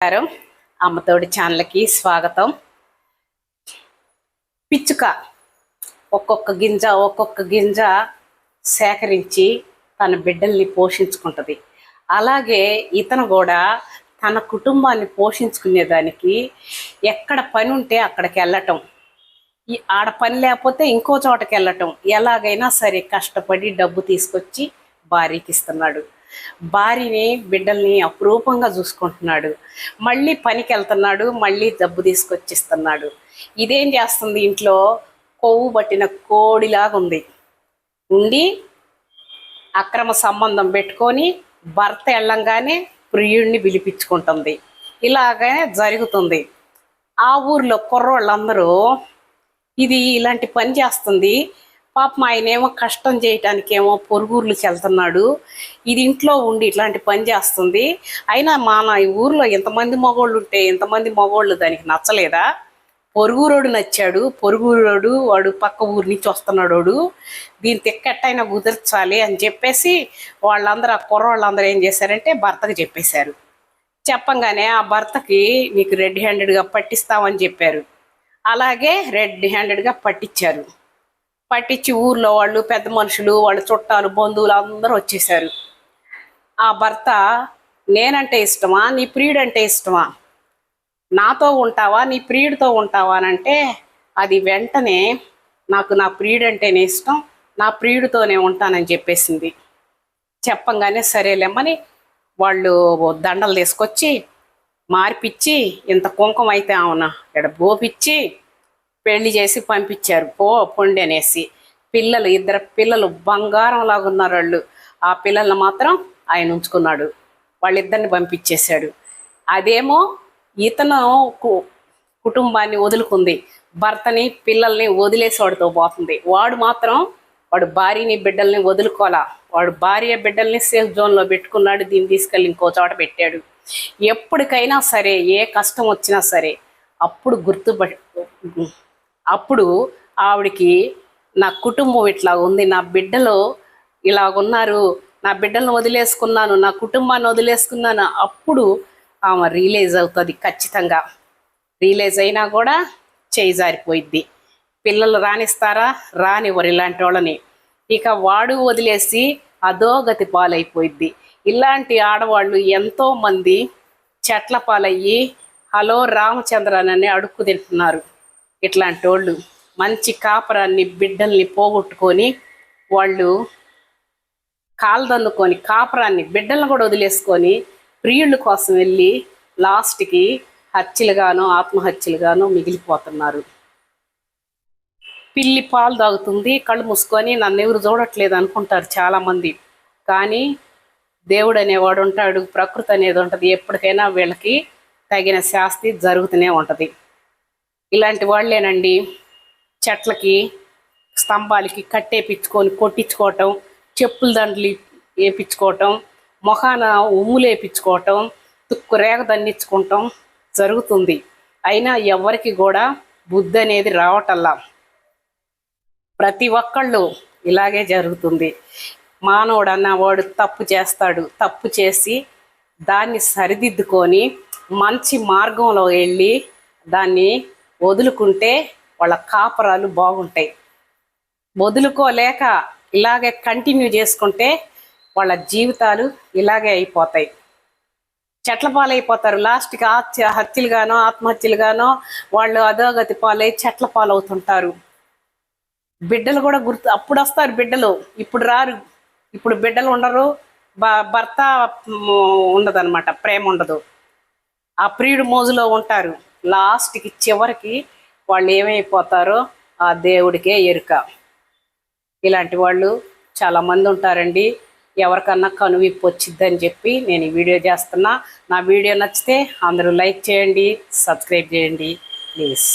నమస్కారం. అమ్మతోడి ఛానల్కి స్వాగతం. పిచ్చుక ఒక్కొక్క గింజ సేకరించి తన బిడ్డల్ని పోషించుకుంటుంది. అలాగే ఇతను కూడా తన కుటుంబాన్ని పోషించుకునేదానికి ఎక్కడ పని ఉంటే అక్కడికి వెళ్ళటం, ఆడ పని లేకపోతే ఇంకో చోటకి వెళ్ళటం, ఎలాగైనా సరే కష్టపడి డబ్బు తీసుకొచ్చి భార్యకి ఇస్తున్నాడు. భార్యని బిడ్డల్ని అపురూపంగా చూసుకుంటున్నాడు. మళ్ళీ పనికి వెళ్తున్నాడు, మళ్ళీ డబ్బు తీసుకొచ్చిస్తున్నాడు. ఇదేం చేస్తుంది? ఇంట్లో కొవ్వు పట్టిన కోడిలాగా ఉండి అక్రమ సంబంధం పెట్టుకొని భర్త వెళ్ళంగానే ప్రియుడిని పిలిపించుకుంటుంది. ఇలాగే జరుగుతుంది. ఆ ఊర్లో కుర్రోళ్ళందరూ ఇలాంటి పని చేస్తుంది. పాపం ఆయనేమో కష్టం చేయటానికేమో పొరుగుర్లకు వెళ్తున్నాడు, ఇది ఇంట్లో ఉండి ఇట్లాంటి పని చేస్తుంది. అయినా మన ఊర్లో ఎంతమంది మగోళ్ళు ఉంటే ఎంతమంది మగోళ్ళు దానికి నచ్చలేదా? పొరుగురోడు నచ్చాడు. పొరుగురోడు వాడు పక్క ఊరి నుంచి వస్తున్నాడు, దీని తిక్కట్టైనా కుదర్చాలి అని చెప్పేసి వాళ్ళందరూ ఆ కుర్రోళ్ళందరూ ఏం చేశారంటే భర్తకు చెప్పేశారు. చెప్పంగానే ఆ భర్తకి నీకు రెడ్ హ్యాండెడ్గా పట్టిస్తామని చెప్పారు. అలాగే రెడ్ హ్యాండెడ్గా పట్టించి ఊర్లో వాళ్ళు, పెద్ద మనుషులు, వాళ్ళ చుట్టాలు, బంధువులు అందరూ వచ్చేసారు. ఆ భర్త నేనంటే ఇష్టమా, నీ ప్రియుడంటే ఇష్టమా, నాతో ఉంటావా, నీ ప్రియుడితో ఉంటావా అని అంటే అది వెంటనే నాకు నా ప్రియుడంటేనే ఇష్టం, నా ప్రియుడితోనే ఉంటానని చెప్పేసింది. చెప్పంగానే సరేలేమ్మని వాళ్ళు దండలు తీసుకొచ్చి మార్పిచ్చి ఇంత కుంకుమ అయితే అవునా ఇక్కడ బోపిచ్చి పెళ్లి చేసి పంపించారు. పొండి అనేసి ఇద్దరు పిల్లలు బంగారం లాగా ఉన్నారు వాళ్ళు. ఆ పిల్లల్ని మాత్రం ఆయన ఉంచుకున్నాడు, వాళ్ళిద్దరిని పంపించేశాడు. అదేమో ఇతను కుటుంబాన్ని వదులుకుంది, భర్తని పిల్లల్ని వదిలేసి వాడితో పోతుంది. వాడు భార్యని బిడ్డల్ని వదులుకోవాలా, వాడు భార్య బిడ్డల్ని సేఫ్ జోన్లో పెట్టుకున్నాడు. దీన్ని తీసుకెళ్ళి ఇంకో చోట పెట్టాడు. ఎప్పటికైనా సరే ఏ కష్టం వచ్చినా సరే అప్పుడు ఆవిడికి నా కుటుంబం ఇట్లా ఉంది, నా బిడ్డలు ఇలాగున్నారు, నా బిడ్డలను వదిలేసుకున్నాను, నా కుటుంబాన్ని వదిలేసుకున్నాను, అప్పుడు ఆమె రియలైజ్ అవుతుంది. ఖచ్చితంగా రియలైజ్ అయినా కూడా చేయి జారిపోయిద్ది. పిల్లలు రానిస్తారా? రానివ్వరు ఇలాంటి వాళ్ళని. ఇక వాడు వదిలేసి అధోగతి పాలైపోయిద్ది. ఇలాంటి ఆడవాళ్ళు ఎంతోమంది చెట్ల పాలయ్యి హలో రామచంద్రనని అడుక్కు తింటున్నారు. ఇట్లాంటి వాళ్ళు మంచి కాపరాన్ని, బిడ్డల్ని పోగొట్టుకొని వాళ్ళు కాళ్ళదన్నుకొని కాపరాన్ని, బిడ్డలను కూడా వదిలేసుకొని ప్రియుళ్ళ కోసం వెళ్ళి లాస్ట్కి హత్యలుగానో ఆత్మహత్యలుగానో మిగిలిపోతున్నారు. పిల్లి పాలు తాగుతుంది, కళ్ళు మూసుకొని నన్ను ఎవరు చూడట్లేదు అనుకుంటారు చాలామంది. కానీ దేవుడు అనేవాడు ఉంటాడు, ప్రకృతి అనేది ఉంటుంది. ఎప్పటికైనా వీళ్ళకి తగిన శాస్తి జరుగుతూనే ఉంటుంది. ఇలాంటి వాళ్ళేనండి చెట్లకి, స్తంభాలకి కట్టేపించుకొని కొట్టించుకోవటం, చెప్పుల దండలు వేయించుకోవటం, మొహాన ఉమ్ములు వేయించుకోవటం, తుక్కు రేగ దండించుకోవటం జరుగుతుంది. అయినా ఎవరికి కూడా బుద్ధి అనేది రావటల్లా. ప్రతి ఒక్కళ్ళు ఇలాగే జరుగుతుంది. మానవుడు అన్నవాడు తప్పు చేస్తాడు, తప్పు చేసి దాన్ని సరిదిద్దుకొని మంచి మార్గంలో వెళ్ళి దాన్ని వదులుకుంటే వాళ్ళ కాపరాలు బాగుంటాయి. వదులుకోలేక ఇలాగే కంటిన్యూ చేసుకుంటే వాళ్ళ జీవితాలు ఇలాగే అయిపోతాయి, చెట్ల పాలైపోతారు. లాస్ట్కి హత్యలుగానో ఆత్మహత్యలుగానో వాళ్ళు అధోగతి పాలై చెట్ల పాలవుతుంటారు. బిడ్డలు కూడా అప్పుడు వస్తారు బిడ్డలు, ఇప్పుడు రారు. ఇప్పుడు బిడ్డలు ఉండరు, భర్త ఉండదన్నమాట, ప్రేమ ఉండదు, ఆ ప్రియుడు మోజులో ఉంటారు. లాస్ట్కి చివరికి వాళ్ళు ఏమైపోతారో ఆ దేవుడికే ఎరుక. ఇలాంటి వాళ్ళు చాలామంది ఉంటారండి. ఎవరికన్నా కనువిప్పు వచ్చిద్దని చెప్పి నేను ఈ వీడియో చేస్తున్నా. నా వీడియో నచ్చితే అందరూ లైక్ చేయండి, సబ్స్క్రైబ్ చేయండి ప్లీజ్.